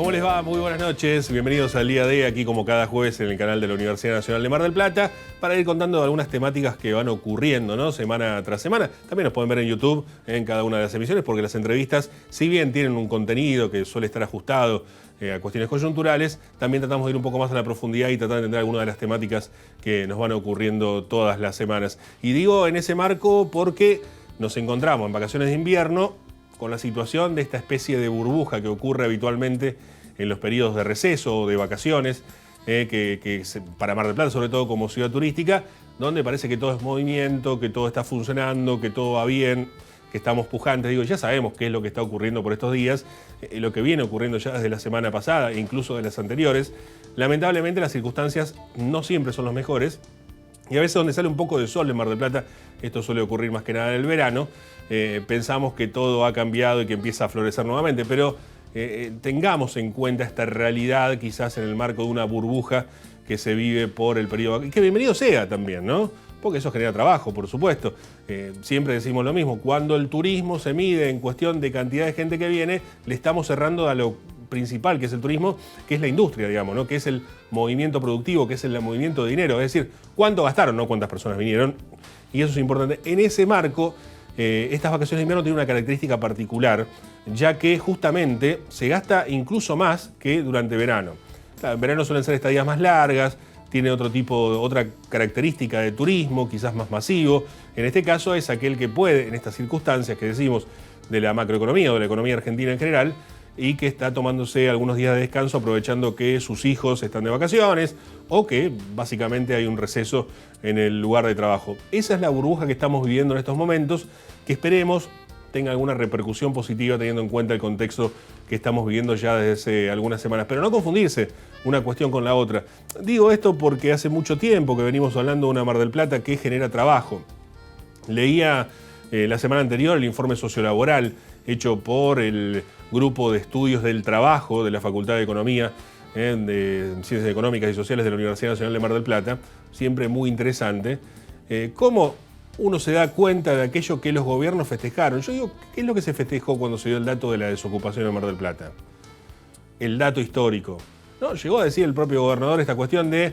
¿Cómo les va? Muy buenas noches. Bienvenidos al Día D, aquí como cada jueves en el canal de la Universidad Nacional de Mar del Plata, para ir contando algunas temáticas que van ocurriendo, ¿no? Semana tras semana. También nos pueden ver en YouTube en cada una de las emisiones, porque las entrevistas, si bien tienen un contenido que suele estar ajustado a cuestiones coyunturales, también tratamos de ir un poco más a la profundidad y tratar de entender algunas de las temáticas que nos van ocurriendo todas las semanas. Y digo en ese marco porque nos encontramos en vacaciones de invierno con la situación de esta especie de burbuja que ocurre habitualmente en los periodos de receso o de vacaciones, para Mar del Plata, sobre todo como ciudad turística, donde parece que todo es movimiento, que todo está funcionando, que todo va bien, que estamos pujantes. Digo, ya sabemos qué es lo que está ocurriendo por estos días, lo que viene ocurriendo ya desde la semana pasada e incluso de las anteriores. Lamentablemente las circunstancias no siempre son las mejores, y a veces donde sale un poco de sol en Mar del Plata, esto suele ocurrir más que nada en el verano, pensamos que todo ha cambiado y que empieza a florecer nuevamente, pero tengamos en cuenta esta realidad quizás en el marco de una burbuja que se vive por el periodo, y que bienvenido sea también, ¿no? Porque eso genera trabajo, por supuesto. Siempre decimos lo mismo, cuando el turismo se mide en cuestión de cantidad de gente que viene, le estamos cerrando a lo principal, que es el turismo, que es la industria, digamos, ¿no? Que es el movimiento productivo, que es el movimiento de dinero, es decir, cuánto gastaron, no cuántas personas vinieron, y eso es importante. En ese marco, estas vacaciones de invierno tienen una característica particular, ya que justamente se gasta incluso más que durante verano. Claro, en verano suelen ser estadías más largas, tiene otra característica de turismo, quizás más masivo. En este caso es aquel que puede, en estas circunstancias que decimos de la macroeconomía o de la economía argentina en general, y que está tomándose algunos días de descanso aprovechando que sus hijos están de vacaciones o que básicamente hay un receso en el lugar de trabajo. Esa es la burbuja que estamos viviendo en estos momentos, que esperemos tenga alguna repercusión positiva teniendo en cuenta el contexto que estamos viviendo ya desde hace algunas semanas. Pero no confundirse una cuestión con la otra. Digo esto porque hace mucho tiempo que venimos hablando de una Mar del Plata que genera trabajo. Leía la semana anterior el informe sociolaboral hecho por el Grupo de Estudios del Trabajo de la Facultad de Economía, de Ciencias Económicas y Sociales de la Universidad Nacional de Mar del Plata, siempre muy interesante, cómo uno se da cuenta de aquello que los gobiernos festejaron. Yo digo, ¿qué es lo que se festejó cuando se dio el dato de la desocupación en Mar del Plata? El dato histórico. No, llegó a decir el propio gobernador esta cuestión de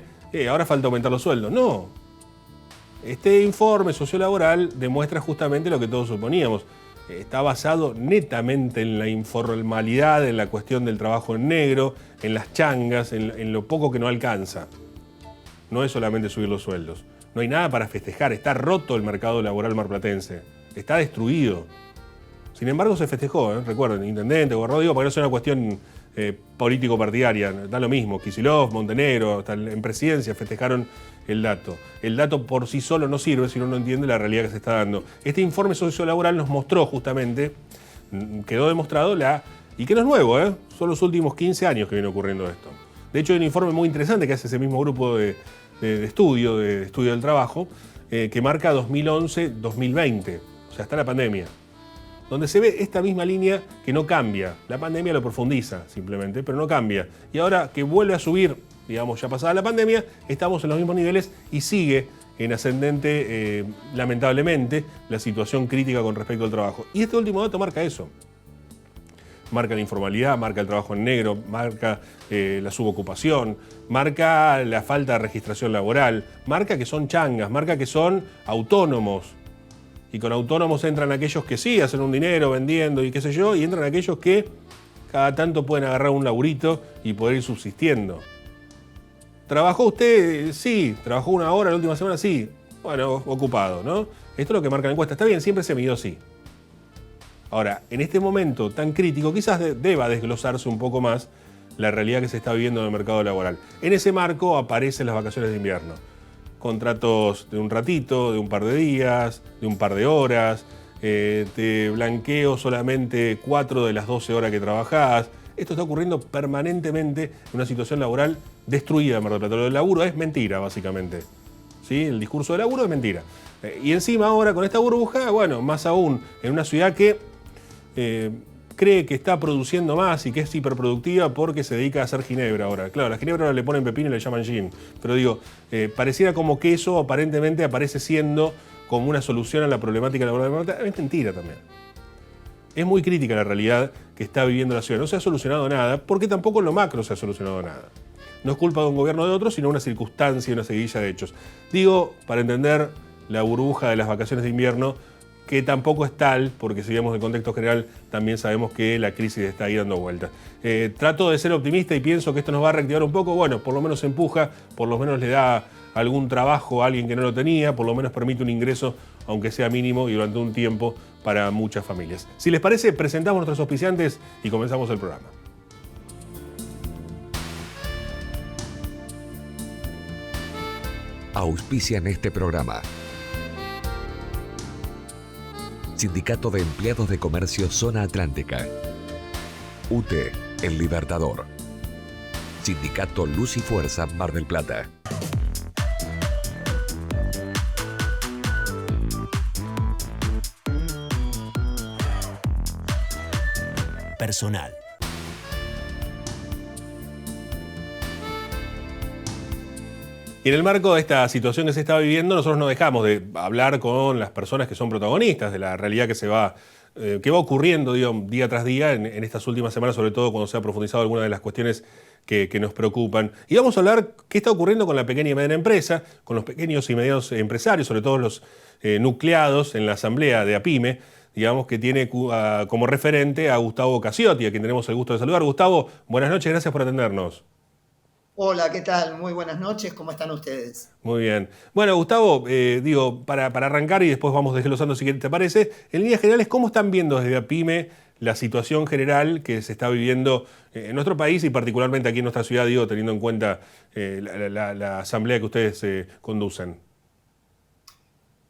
ahora falta aumentar los sueldos. No. Este informe sociolaboral demuestra justamente lo que todos suponíamos. Está basado netamente en la informalidad, en la cuestión del trabajo en negro, en las changas, en lo poco que no alcanza. No es solamente subir los sueldos. No hay nada para festejar. Está roto el mercado laboral marplatense. Está destruido. Sin embargo, se festejó, recuerden, intendente, gobernador, digo, porque no es una cuestión político-partidaria. Da lo mismo. Kicillof, Montenegro, hasta en presidencia festejaron el dato. El dato por sí solo no sirve si uno no entiende la realidad que se está dando. Este informe sociolaboral nos mostró justamente, quedó demostrado y que no es nuevo, son los últimos 15 años que viene ocurriendo esto. De hecho, hay un informe muy interesante que hace ese mismo grupo de estudio del trabajo, que marca 2011-2020, o sea, hasta la pandemia, donde se ve esta misma línea que no cambia. La pandemia lo profundiza simplemente, pero no cambia. Y ahora que vuelve a subir, digamos, ya pasada la pandemia, estamos en los mismos niveles y sigue en ascendente, lamentablemente, la situación crítica con respecto al trabajo. Y este último dato marca eso. Marca la informalidad, marca el trabajo en negro, marca la subocupación, marca la falta de registración laboral, marca que son changas, marca que son autónomos. Y con autónomos entran aquellos que sí hacen un dinero vendiendo y qué sé yo, y entran aquellos que cada tanto pueden agarrar un laburito y poder ir subsistiendo. ¿Trabajó usted? Sí. ¿Trabajó una hora la última semana? Sí. Bueno, ocupado, ¿no? Esto es lo que marca la encuesta. Está bien, siempre se midió así. Ahora, en este momento tan crítico, quizás deba desglosarse un poco más la realidad que se está viviendo en el mercado laboral. En ese marco aparecen las vacaciones de invierno. Contratos de un ratito, de un par de días, de un par de horas, te blanqueo solamente 4 de las 12 horas que trabajás. Esto está ocurriendo permanentemente en una situación laboral destruida en Mar del Plata. Lo del laburo es mentira, básicamente. ¿Sí? El discurso del laburo es mentira. Y encima ahora con esta burbuja, bueno, más aún, en una ciudad que cree que está produciendo más y que es hiperproductiva porque se dedica a hacer ginebra ahora. Claro, la ginebra ahora le ponen pepino y le llaman gin. Pero digo, pareciera como que eso aparentemente aparece siendo como una solución a la problemática laboral de Mar del Plata. Es mentira también. Es muy crítica la realidad que está viviendo la ciudad. No se ha solucionado nada, porque tampoco en lo macro se ha solucionado nada. No es culpa de un gobierno o de otro, sino una circunstancia y una seguidilla de hechos. Digo, para entender la burbuja de las vacaciones de invierno, que tampoco es tal, porque si vemos el contexto general, también sabemos que la crisis está ahí dando vueltas. Trato de ser optimista y pienso que esto nos va a reactivar un poco. Bueno, por lo menos empuja, por lo menos le da algún trabajo a alguien que no lo tenía, por lo menos permite un ingreso, aunque sea mínimo y durante un tiempo, para muchas familias. Si les parece, presentamos a nuestros auspiciantes y comenzamos el programa. Auspician este programa. Sindicato de Empleados de Comercio Zona Atlántica. UTE, El Libertador. Sindicato Luz y Fuerza Mar del Plata. Personal. Y en el marco de esta situación que se está viviendo, nosotros no dejamos de hablar con las personas que son protagonistas de la realidad que va ocurriendo día tras día en estas últimas semanas, sobre todo cuando se ha profundizado algunas de las cuestiones que nos preocupan. Y vamos a hablar qué está ocurriendo con la pequeña y mediana empresa, con los pequeños y medianos empresarios, sobre todo los nucleados en la asamblea de APYME, digamos, que tiene como referente a Gustavo Casiotti, a quien tenemos el gusto de saludar. Gustavo, buenas noches, gracias por atendernos. Hola, ¿qué tal? Muy buenas noches, ¿cómo están ustedes? Muy bien. Bueno, Gustavo, para arrancar y después vamos desglosando si te parece, en líneas generales, ¿cómo están viendo desde APYME la situación general que se está viviendo en nuestro país y particularmente aquí en nuestra ciudad, teniendo en cuenta la asamblea que ustedes conducen?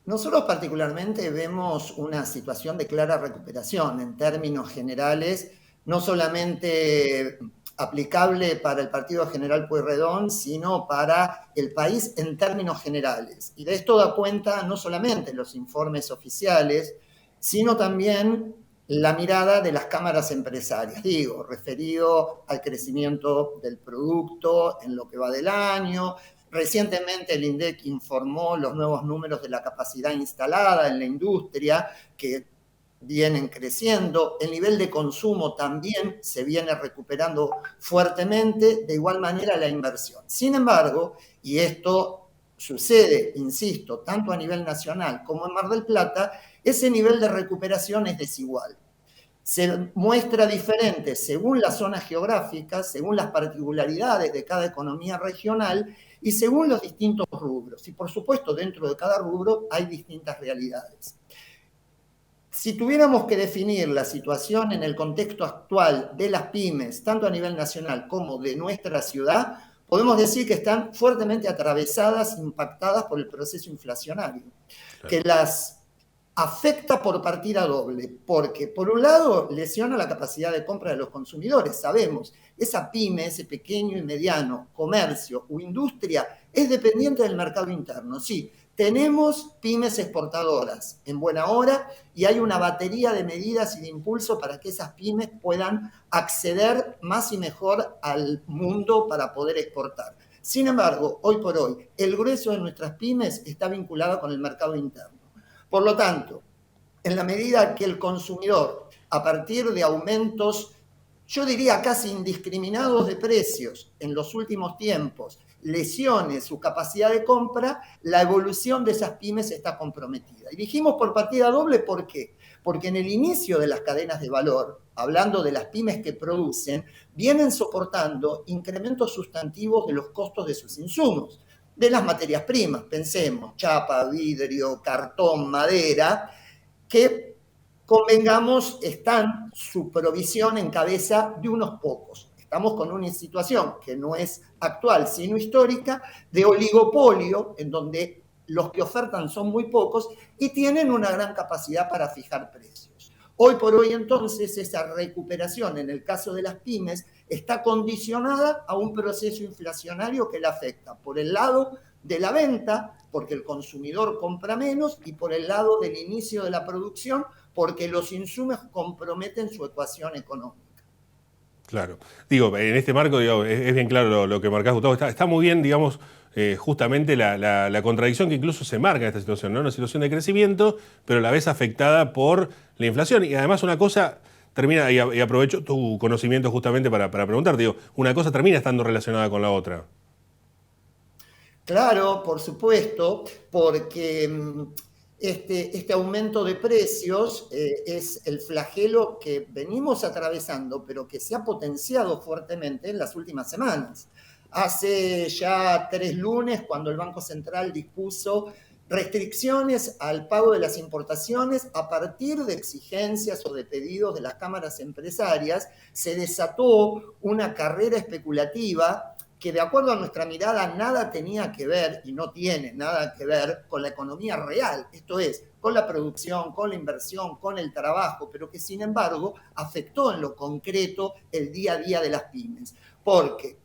Nosotros particularmente vemos una situación de clara recuperación en términos generales, no solamente aplicable para el Partido General Pueyrredón, sino para el país en términos generales. Y de esto da cuenta no solamente los informes oficiales, sino también la mirada de las cámaras empresarias, referido al crecimiento del producto en lo que va del año. Recientemente el INDEC informó los nuevos números de la capacidad instalada en la industria, que vienen creciendo. El nivel de consumo también se viene recuperando fuertemente, de igual manera la inversión. Sin embargo, y esto sucede, insisto, tanto a nivel nacional como en Mar del Plata, ese nivel de recuperación es desigual. Se muestra diferente según las zonas geográficas, según las particularidades de cada economía regional y según los distintos rubros. Y por supuesto, dentro de cada rubro hay distintas realidades. Si tuviéramos que definir la situación en el contexto actual de las pymes, tanto a nivel nacional como de nuestra ciudad, podemos decir que están fuertemente atravesadas, impactadas por el proceso inflacionario, que las afecta por partida doble, porque por un lado lesiona la capacidad de compra de los consumidores. Sabemos, esa pyme, ese pequeño y mediano comercio o industria es dependiente del mercado interno, sí. Tenemos pymes exportadoras en buena hora y hay una batería de medidas y de impulso para que esas pymes puedan acceder más y mejor al mundo para poder exportar. Sin embargo, hoy por hoy, el grueso de nuestras pymes está vinculado con el mercado interno. Por lo tanto, en la medida que el consumidor, a partir de aumentos, yo diría casi indiscriminados de precios en los últimos tiempos, lesione su capacidad de compra, la evolución de esas pymes está comprometida. Y dijimos por partida doble, ¿por qué? Porque en el inicio de las cadenas de valor, hablando de las pymes que producen, vienen soportando incrementos sustantivos de los costos de sus insumos, de las materias primas, pensemos, chapa, vidrio, cartón, madera, que convengamos están su provisión en cabeza de unos pocos. Estamos con una situación que no es actual, sino histórica, de oligopolio, en donde los que ofertan son muy pocos y tienen una gran capacidad para fijar precios. Hoy por hoy, entonces, esa recuperación, en el caso de las pymes, está condicionada a un proceso inflacionario que la afecta por el lado de la venta, porque el consumidor compra menos, y por el lado del inicio de la producción, porque los insumos comprometen su ecuación económica. Claro. En este marco, es bien claro lo que marcás, Gustavo. Está muy bien, justamente la contradicción que incluso se marca en esta situación, ¿no? Una situación de crecimiento, pero a la vez afectada por la inflación. Y además una cosa termina, y aprovecho tu conocimiento justamente para preguntarte, digo, una cosa termina estando relacionada con la otra. Claro, por supuesto, porque este aumento de precios es el flagelo que venimos atravesando, pero que se ha potenciado fuertemente en las últimas semanas. Hace ya 3 lunes, cuando el Banco Central dispuso restricciones al pago de las importaciones a partir de exigencias o de pedidos de las cámaras empresarias, se desató una carrera especulativa que, de acuerdo a nuestra mirada, nada tenía que ver y no tiene nada que ver con la economía real, esto es, con la producción, con la inversión, con el trabajo, pero que sin embargo afectó en lo concreto el día a día de las pymes. Porque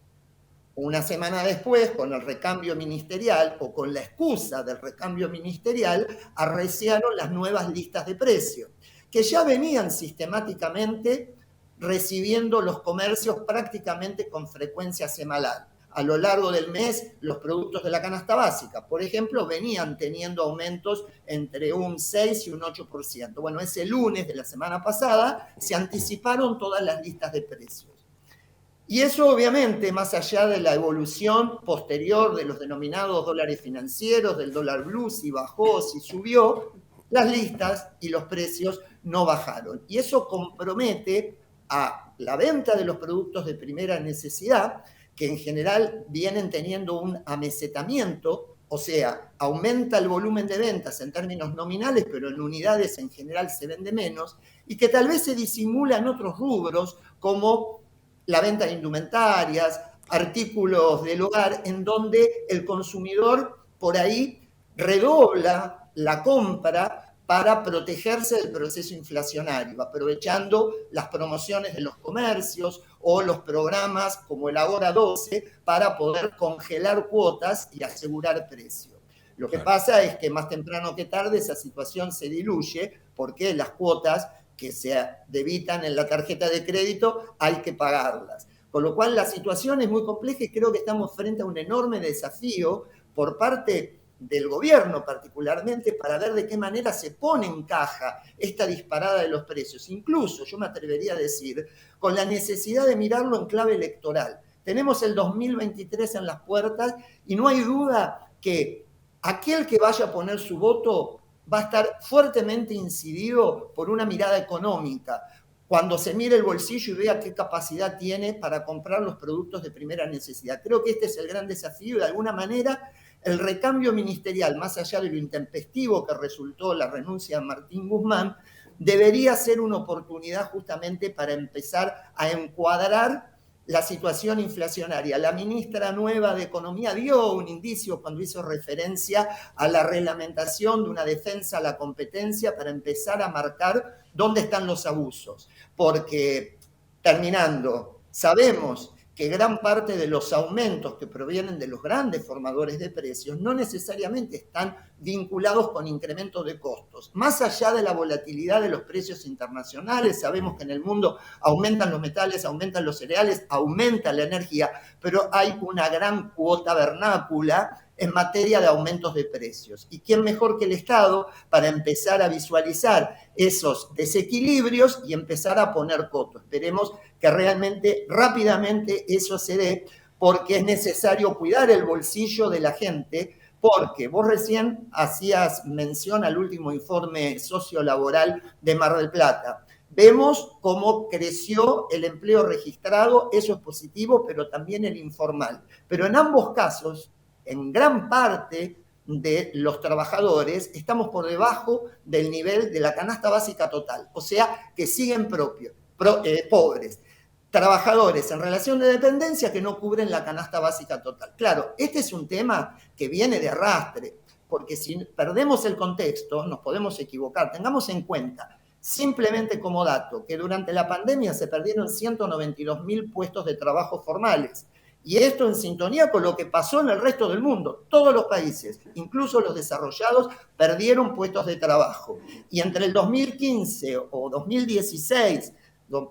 una semana después, con el recambio ministerial o con la excusa del recambio ministerial, arreciaron las nuevas listas de precios, que ya venían sistemáticamente recibiendo los comercios prácticamente con frecuencia semanal. A lo largo del mes, los productos de la canasta básica, por ejemplo, venían teniendo aumentos entre un 6 y un 8%. Bueno, ese lunes de la semana pasada se anticiparon todas las listas de precios. Y eso obviamente, más allá de la evolución posterior de los denominados dólares financieros, del dólar blue, si bajó, si subió, las listas y los precios no bajaron. Y eso compromete a la venta de los productos de primera necesidad, que en general vienen teniendo un amesetamiento, o sea, aumenta el volumen de ventas en términos nominales, pero en unidades en general se vende menos, y que tal vez se disimula en otros rubros como la venta de indumentarias, artículos del hogar, en donde el consumidor por ahí redobla la compra para protegerse del proceso inflacionario, aprovechando las promociones de los comercios o los programas como el Ahora 12 para poder congelar cuotas y asegurar precios. Lo que pasa es que más temprano que tarde esa situación se diluye porque las cuotas que se debitan en la tarjeta de crédito hay que pagarlas. Con lo cual la situación es muy compleja y creo que estamos frente a un enorme desafío por parte del gobierno particularmente para ver de qué manera se pone en caja esta disparada de los precios. Incluso, yo me atrevería a decir, con la necesidad de mirarlo en clave electoral. Tenemos el 2023 en las puertas y no hay duda que aquel que vaya a poner su voto va a estar fuertemente incidido por una mirada económica, cuando se mire el bolsillo y vea qué capacidad tiene para comprar los productos de primera necesidad. Creo que este es el gran desafío y de alguna manera el recambio ministerial, más allá de lo intempestivo que resultó la renuncia de Martín Guzmán, debería ser una oportunidad justamente para empezar a encuadrar la situación inflacionaria. La ministra nueva de Economía dio un indicio cuando hizo referencia a la reglamentación de una defensa a la competencia para empezar a marcar dónde están los abusos. Porque, terminando, sabemos que gran parte de los aumentos que provienen de los grandes formadores de precios no necesariamente están vinculados con incrementos de costos. Más allá de la volatilidad de los precios internacionales, sabemos que en el mundo aumentan los metales, aumentan los cereales, aumenta la energía, pero hay una gran cuota vernácula en materia de aumentos de precios. ¿Y quién mejor que el Estado para empezar a visualizar esos desequilibrios y empezar a poner coto? Esperemos que realmente rápidamente eso se dé, porque es necesario cuidar el bolsillo de la gente, porque vos recién hacías mención al último informe sociolaboral de Mar del Plata. Vemos cómo creció el empleo registrado, eso es positivo, pero también el informal. Pero en ambos casos, en gran parte de los trabajadores, estamos por debajo del nivel de la canasta básica total, o sea, que siguen pobres. Trabajadores en relación de dependencia que no cubren la canasta básica total. Claro, este es un tema que viene de arrastre, porque si perdemos el contexto nos podemos equivocar. Tengamos en cuenta, simplemente como dato, que durante la pandemia se perdieron 192.000 puestos de trabajo formales. Y esto en sintonía con lo que pasó en el resto del mundo. Todos los países, incluso los desarrollados, perdieron puestos de trabajo. Y entre el 2015 o 2016,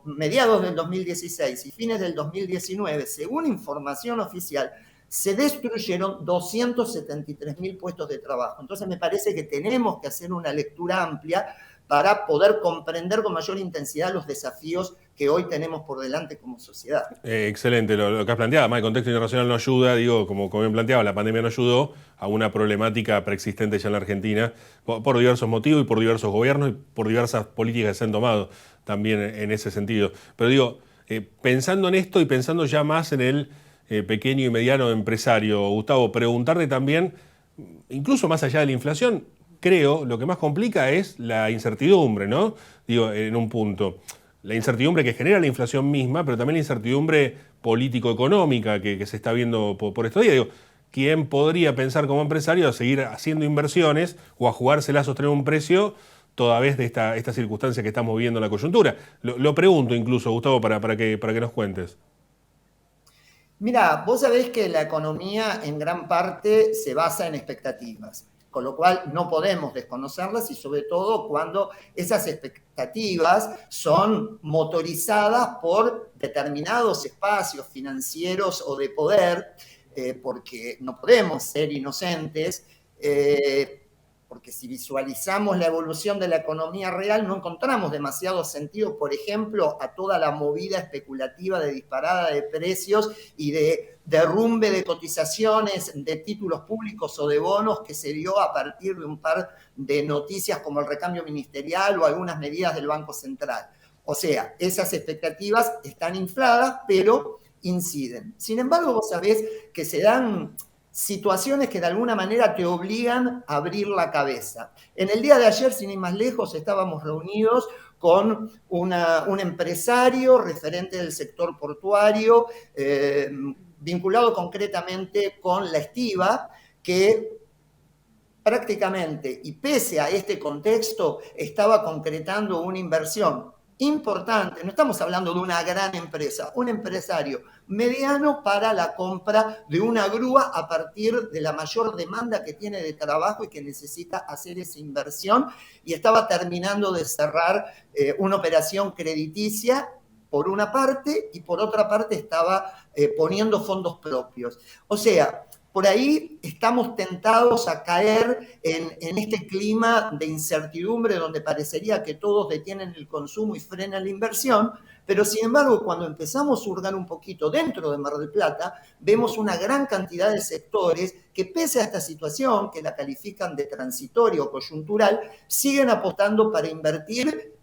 mediados del 2016 y fines del 2019, según información oficial, se destruyeron 273.000 puestos de trabajo. Entonces me parece que tenemos que hacer una lectura amplia para poder comprender con mayor intensidad los desafíos que hoy tenemos por delante como sociedad. Excelente lo que has planteado. Además, el contexto internacional no ayuda, digo, como bien planteaba, la pandemia no ayudó a una problemática preexistente ya en la Argentina por diversos motivos y por diversos gobiernos y por diversas políticas que se han tomado también en ese sentido. Pero digo, pensando en esto y pensando ya más en el pequeño y mediano empresario, Gustavo, preguntarte también, incluso más allá de la inflación, creo, lo que más complica es la incertidumbre, ¿no? Digo, en un punto. La incertidumbre que genera la inflación misma, pero también la incertidumbre político-económica que se está viendo por estos días. Digo, ¿quién podría pensar como empresario a seguir haciendo inversiones o a jugársela a sostener un precio toda vez de esta circunstancia que estamos viviendo en la coyuntura? Lo pregunto incluso, Gustavo, para que nos cuentes. Mira, vos sabés que la economía en gran parte se basa en expectativas, con lo cual no podemos desconocerlas y sobre todo cuando esas expectativas son motorizadas por determinados espacios financieros o de poder, porque no podemos ser inocentes, porque si visualizamos la evolución de la economía real no encontramos demasiado sentido, por ejemplo, a toda la movida especulativa de disparada de precios y de derrumbe de cotizaciones de títulos públicos o de bonos que se dio a partir de un par de noticias como el recambio ministerial o algunas medidas del Banco Central. O sea, esas expectativas están infladas, pero inciden. Sin embargo, vos sabés que se dan situaciones que de alguna manera te obligan a abrir la cabeza. En el día de ayer, sin ir más lejos, estábamos reunidos con un empresario referente del sector portuario, vinculado concretamente con la estiba, que prácticamente, y pese a este contexto, estaba concretando una inversión importante. No estamos hablando de una gran empresa, un empresario mediano para la compra de una grúa a partir de la mayor demanda que tiene de trabajo y que necesita hacer esa inversión, y estaba terminando de cerrar una operación crediticia por una parte y por otra parte estaba poniendo fondos propios. O sea, por ahí estamos tentados a caer en este clima de incertidumbre donde parecería que todos detienen el consumo y frenan la inversión, pero sin embargo cuando empezamos a hurgar un poquito dentro de Mar del Plata, vemos una gran cantidad de sectores que pese a esta situación, que la califican de transitoria o coyuntural, siguen apostando para invertir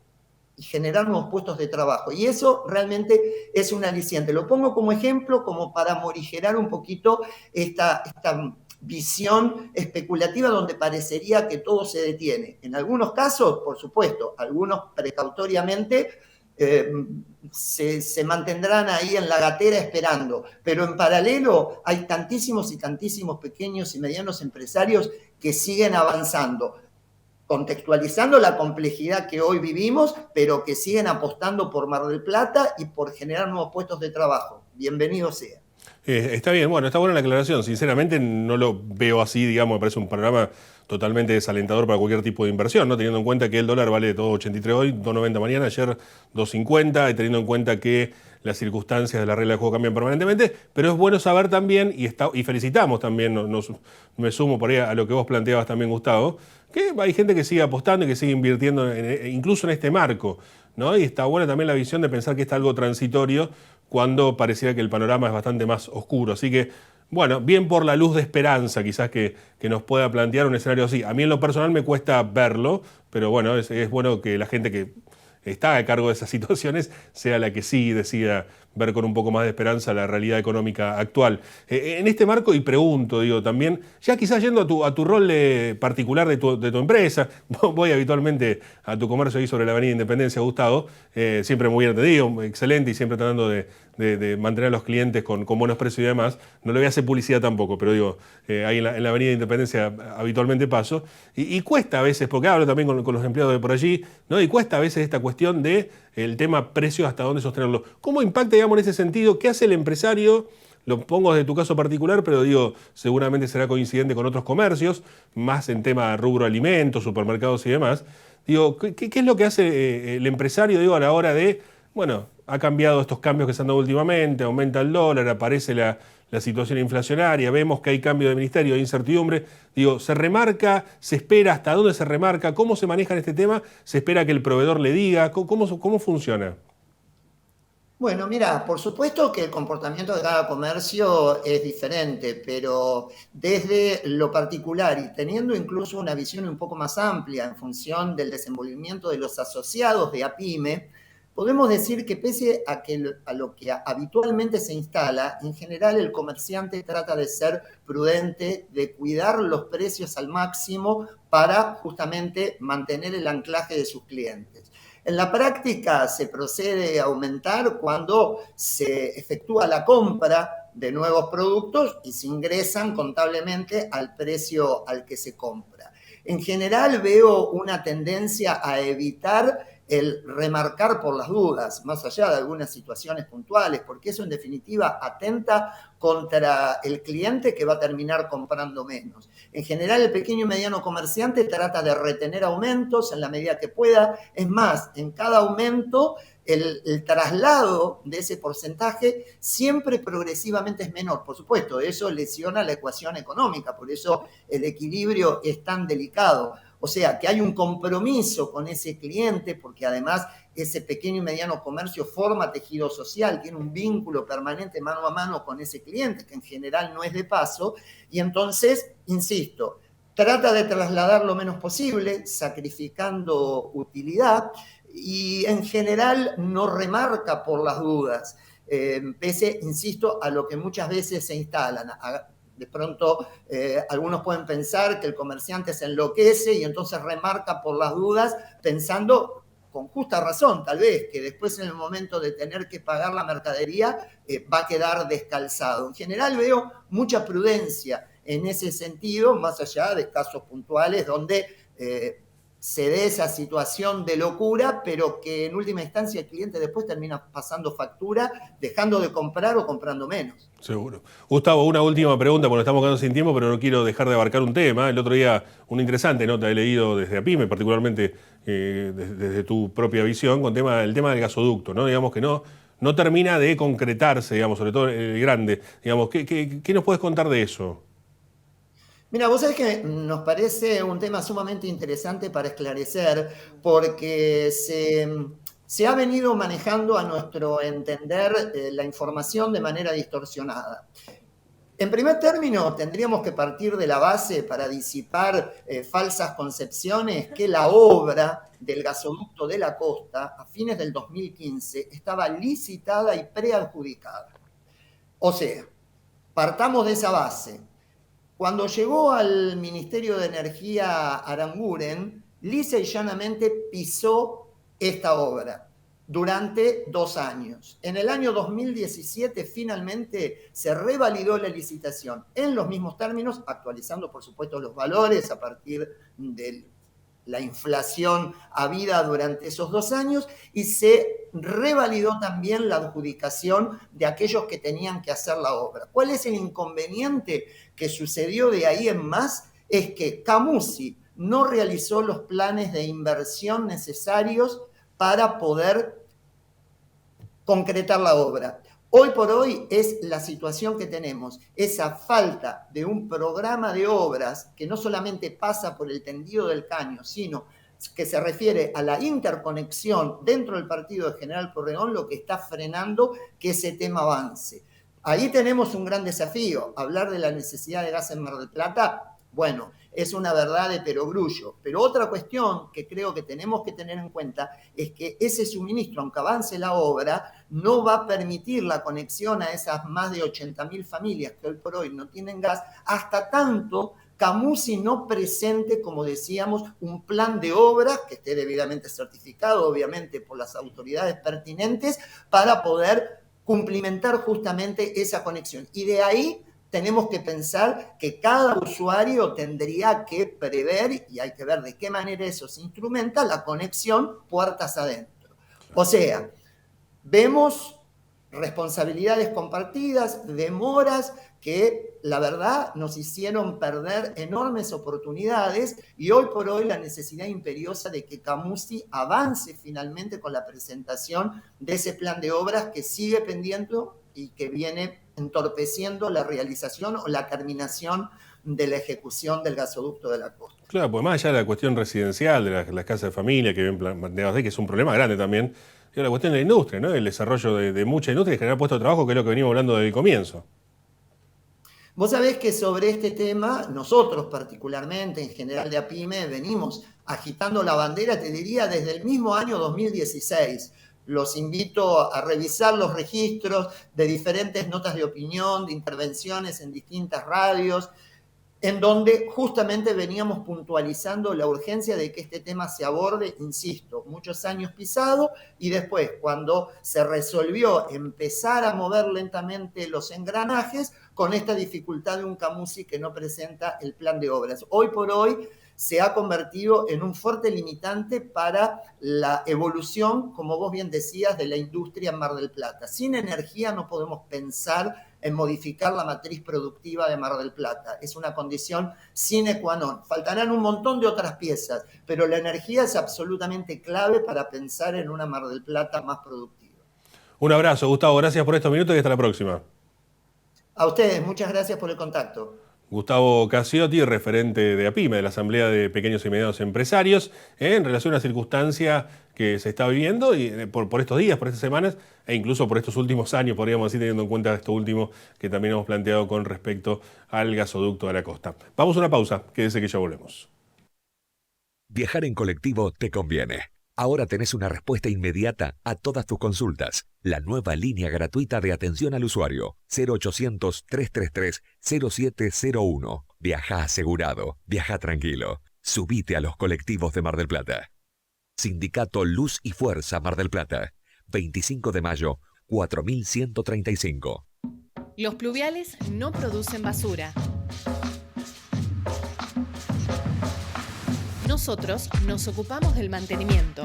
y generar nuevos puestos de trabajo. Y eso realmente es un aliciente. Lo pongo como ejemplo, como para morigerar un poquito esta visión especulativa donde parecería que todo se detiene. En algunos casos, por supuesto, algunos precautoriamente se mantendrán ahí en la gatera esperando, pero en paralelo hay tantísimos y tantísimos pequeños y medianos empresarios que siguen avanzando, contextualizando la complejidad que hoy vivimos, pero que siguen apostando por Mar del Plata y por generar nuevos puestos de trabajo. Bienvenido sea. Está bien, bueno, está buena la aclaración. Sinceramente no lo veo así, digamos, me parece un panorama totalmente desalentador para cualquier tipo de inversión, ¿no? Teniendo en cuenta que el dólar vale 2.83 hoy, 2.90 mañana, ayer 2.50, y teniendo en cuenta que las circunstancias de la regla de juego cambian permanentemente, pero es bueno saber también, y felicitamos también, me sumo por ahí a lo que vos planteabas también, Gustavo, que hay gente que sigue apostando y que sigue invirtiendo incluso en este marco, ¿no? Y está buena también la visión de pensar que está algo transitorio cuando pareciera que el panorama es bastante más oscuro. Así que, bueno, bien por la luz de esperanza quizás que nos pueda plantear un escenario así. A mí en lo personal me cuesta verlo, pero bueno, es bueno que la gente que está a cargo de esas situaciones sea la que sí decida ver con un poco más de esperanza la realidad económica actual. En este marco, y pregunto, digo, también, ya quizás yendo a tu rol particular de tu empresa, voy habitualmente a tu comercio ahí sobre la Avenida Independencia, Gustavo, siempre muy bien atendido, excelente, y siempre tratando de mantener a los clientes con buenos precios y demás. No le voy a hacer publicidad tampoco, pero digo, ahí en la Avenida Independencia habitualmente paso, y cuesta a veces, porque hablo también con los empleados de por allí, ¿no? Y cuesta a veces esta cuestión de el tema precios, hasta dónde sostenerlo. ¿Cómo impacta, digamos, en ese sentido? ¿Qué hace el empresario? Lo pongo desde tu caso particular, pero digo, seguramente será coincidente con otros comercios, más en tema rubro alimentos, supermercados y demás. Digo, ¿qué es lo que hace el empresario, digo, a la hora de, bueno, ha cambiado estos cambios que se han dado últimamente, aumenta el dólar, aparece la la situación inflacionaria, vemos que hay cambio de ministerio, hay incertidumbre. Digo, ¿se remarca? ¿Se espera? ¿Hasta dónde se remarca? ¿Cómo se maneja en este tema? ¿Se espera que el proveedor le diga? ¿Cómo funciona? Bueno, mira, por supuesto que el comportamiento de cada comercio es diferente, pero desde lo particular y teniendo incluso una visión un poco más amplia en función del desenvolvimiento de los asociados de APYME, podemos decir que pese a lo que habitualmente se instala, en general el comerciante trata de ser prudente, de cuidar los precios al máximo para justamente mantener el anclaje de sus clientes. En la práctica se procede a aumentar cuando se efectúa la compra de nuevos productos y se ingresan contablemente al precio al que se compra. En general veo una tendencia a evitar el remarcar por las dudas, más allá de algunas situaciones puntuales, porque eso en definitiva atenta contra el cliente que va a terminar comprando menos. En general, el pequeño y mediano comerciante trata de retener aumentos en la medida que pueda. Es más, en cada aumento, el traslado de ese porcentaje siempre progresivamente es menor. Por supuesto, eso lesiona la ecuación económica, por eso el equilibrio es tan delicado. O sea, que hay un compromiso con ese cliente, porque además ese pequeño y mediano comercio forma tejido social, tiene un vínculo permanente mano a mano con ese cliente, que en general no es de paso, y entonces, insisto, trata de trasladar lo menos posible, sacrificando utilidad, y en general no remarca por las dudas, pese, insisto, a lo que muchas veces se instalan. De pronto, algunos pueden pensar que el comerciante se enloquece y entonces remarca por las dudas, pensando con justa razón, tal vez, que después en el momento de tener que pagar la mercadería va a quedar descalzado. En general veo mucha prudencia en ese sentido, más allá de casos puntuales donde se dé esa situación de locura, pero que en última instancia el cliente después termina pasando factura, dejando de comprar o comprando menos. Seguro. Gustavo, una última pregunta, porque estamos quedando sin tiempo, pero no quiero dejar de abarcar un tema. El otro día, una interesante nota he leído desde APYME, particularmente desde tu propia visión, con el tema del gasoducto, ¿no? Digamos que no termina de concretarse, digamos, sobre todo el grande. Digamos, ¿qué nos puedes contar de eso? Mira, vos sabés que nos parece un tema sumamente interesante para esclarecer, porque se ha venido manejando a nuestro entender la información de manera distorsionada. En primer término, tendríamos que partir de la base para disipar falsas concepciones que la obra del gasoducto de la costa a fines del 2015 estaba licitada y preadjudicada. O sea, partamos de esa base. Cuando llegó al Ministerio de Energía Aranguren, lisa y llanamente pisó esta obra durante 2 años. En el año 2017 finalmente se revalidó la licitación en los mismos términos, actualizando por supuesto los valores a partir de la inflación habida durante esos 2 años, y se revalidó también la adjudicación de aquellos que tenían que hacer la obra. ¿Cuál es el inconveniente que sucedió de ahí en más? Es que Camusi no realizó los planes de inversión necesarios para poder concretar la obra. Hoy por hoy es la situación que tenemos, esa falta de un programa de obras que no solamente pasa por el tendido del caño, sino que se refiere a la interconexión dentro del partido de General Pueyrredón, lo que está frenando que ese tema avance. Ahí tenemos un gran desafío. Hablar de la necesidad de gas en Mar del Plata, bueno, es una verdad de perogrullo. Pero otra cuestión que creo que tenemos que tener en cuenta es que ese suministro, aunque avance la obra, no va a permitir la conexión a esas más de 80.000 familias que hoy por hoy no tienen gas, hasta tanto Camusi no presente, como decíamos, un plan de obras que esté debidamente certificado, obviamente, por las autoridades pertinentes, para poder cumplimentar justamente esa conexión. Y de ahí tenemos que pensar que cada usuario tendría que prever, y hay que ver de qué manera eso se instrumenta, la conexión puertas adentro. O sea, vemos responsabilidades compartidas, demoras que la verdad nos hicieron perder enormes oportunidades, y hoy por hoy la necesidad imperiosa de que Camusi avance finalmente con la presentación de ese plan de obras que sigue pendiente y que viene entorpeciendo la realización o la terminación de la ejecución del gasoducto de la costa. Claro, pues más allá de la cuestión residencial, de las casas de familia, que bien planteados ahí, que es un problema grande también, es la cuestión de la industria, ¿no? El desarrollo de mucha industria y generar puestos de trabajo, que es lo que venimos hablando desde el comienzo. Vos sabés que sobre este tema, nosotros particularmente, en general de APYME, venimos agitando la bandera, te diría, desde el mismo año 2016. Los invito a revisar los registros de diferentes notas de opinión, de intervenciones en distintas radios, en donde justamente veníamos puntualizando la urgencia de que este tema se aborde, insisto, muchos años pisado, y después, cuando se resolvió empezar a mover lentamente los engranajes, con esta dificultad de un Camusi que no presenta el plan de obras. Hoy por hoy se ha convertido en un fuerte limitante para la evolución, como vos bien decías, de la industria en Mar del Plata. Sin energía no podemos pensar en modificar la matriz productiva de Mar del Plata. Es una condición sine qua non. Faltarán un montón de otras piezas, pero la energía es absolutamente clave para pensar en una Mar del Plata más productiva. Un abrazo, Gustavo. Gracias por estos minutos y hasta la próxima. A ustedes, muchas gracias por el contacto. Gustavo Casiotti, referente de APYME, de la Asamblea de Pequeños y Medianos Empresarios, en relación a una circunstancia que se está viviendo y por estos días, por estas semanas, e incluso por estos últimos años, podríamos decir, teniendo en cuenta esto último que también hemos planteado con respecto al gasoducto de la costa. Vamos a una pausa, quédese que ya volvemos. Viajar en colectivo te conviene. Ahora tenés una respuesta inmediata a todas tus consultas. La nueva línea gratuita de atención al usuario, 0800-333-0701. Viaja asegurado, viaja tranquilo. Subite a los colectivos de Mar del Plata. Sindicato Luz y Fuerza Mar del Plata. 25 de mayo, 4135. Los pluviales no producen basura. Nosotros nos ocupamos del mantenimiento.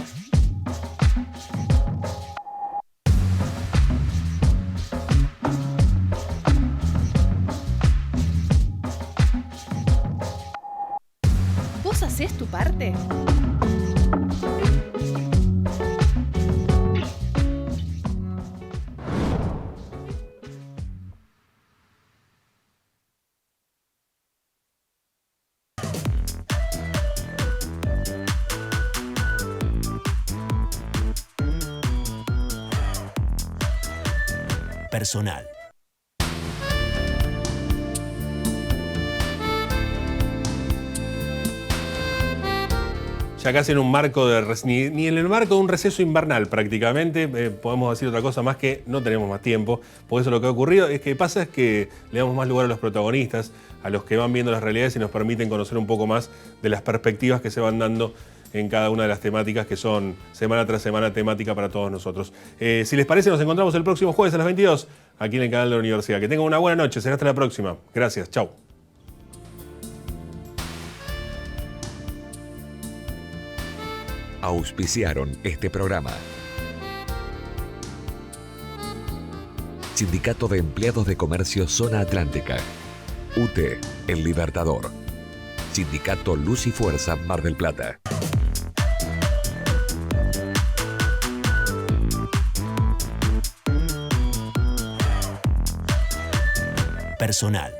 ¿Vos hacés tu parte? Personal. Ya casi en un marco ni en el marco de un receso invernal prácticamente, podemos decir otra cosa más que no tenemos más tiempo. Por eso lo que ha ocurrido es que le damos más lugar a los protagonistas, a los que van viendo las realidades y nos permiten conocer un poco más de las perspectivas que se van dando en cada una de las temáticas que son semana tras semana temática para todos nosotros. Si les parece, nos encontramos el próximo jueves a las 22 aquí en el canal de la Universidad. Que tengan una buena noche, será hasta la próxima. Gracias, chau. Auspiciaron este programa. Sindicato de Empleados de Comercio Zona Atlántica. UTE, El Libertador. Sindicato Luz y Fuerza Mar del Plata. Personal.